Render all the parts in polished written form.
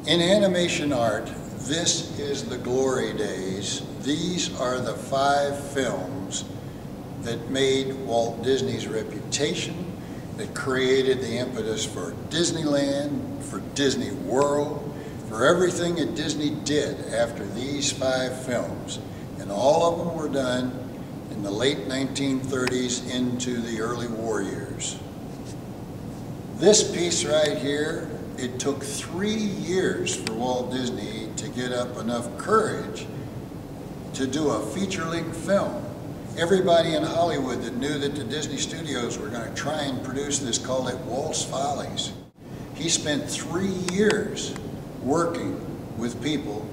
In animation art, this is the glory days. These are the 5 films that made Walt Disney's reputation, that created the impetus for Disneyland, for Disney World, for everything that Disney did after these 5 films. And all of them were done in the late 1930s into the early war years. This piece right here, it took 3 years for Walt Disney to get up enough courage to do a feature-length film. Everybody in Hollywood that knew that the Disney studios were going to try and produce this called it Walt's Follies. He spent 3 years working with people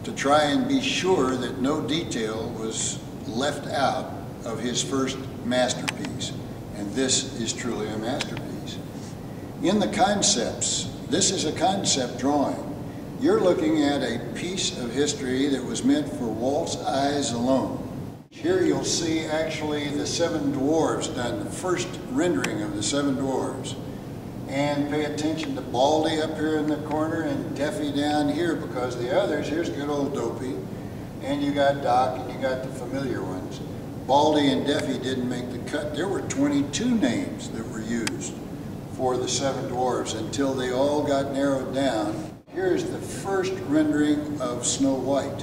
to try and be sure that no detail was left out of his first masterpiece. And this is truly a masterpiece. In the concepts, this is a concept drawing. You're looking at a piece of history that was meant for Walt's eyes alone. Here you'll see actually the 7 dwarves done, the first rendering of the 7 dwarves. And pay attention to Baldy up here in the corner and Daffy down here, because the others, here's good old Dopey, and you got Doc, and you got the familiar ones. Baldy and Daffy didn't make the cut. There were 22 names that were used for the 7 dwarves until they all got narrowed down. Here's the first rendering of Snow White.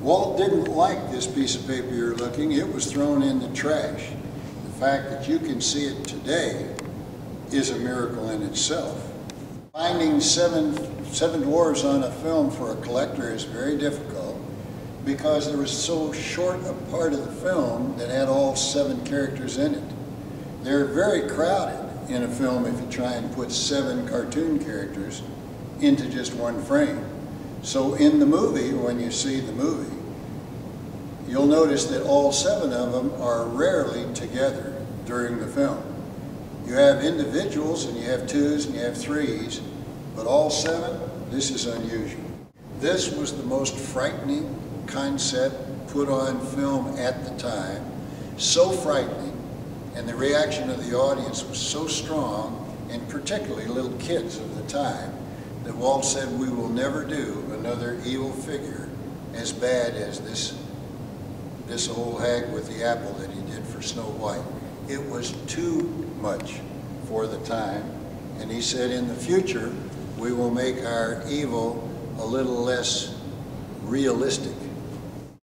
Walt didn't like this piece of paper you're looking. It was thrown in the trash. The fact that you can see it today is a miracle in itself. Finding seven dwarves on a film for a collector is very difficult because there was so short a part of the film that had all 7 characters in it. They're very crowded in a film if you try and put 7 cartoon characters into just one frame. So in the movie, when you see the movie, you'll notice that all 7 of them are rarely together during the film. You have individuals and you have 2s and you have 3s, but all 7, this is unusual. This was the most frightening concept put on film at the time, so frightening, and the reaction of the audience was so strong, and particularly little kids of the time, that Walt said, we will never do another evil figure as bad as this old hag with the apple that he did for Snow White. It was too much for the time, and he said, in the future, we will make our evil a little less realistic.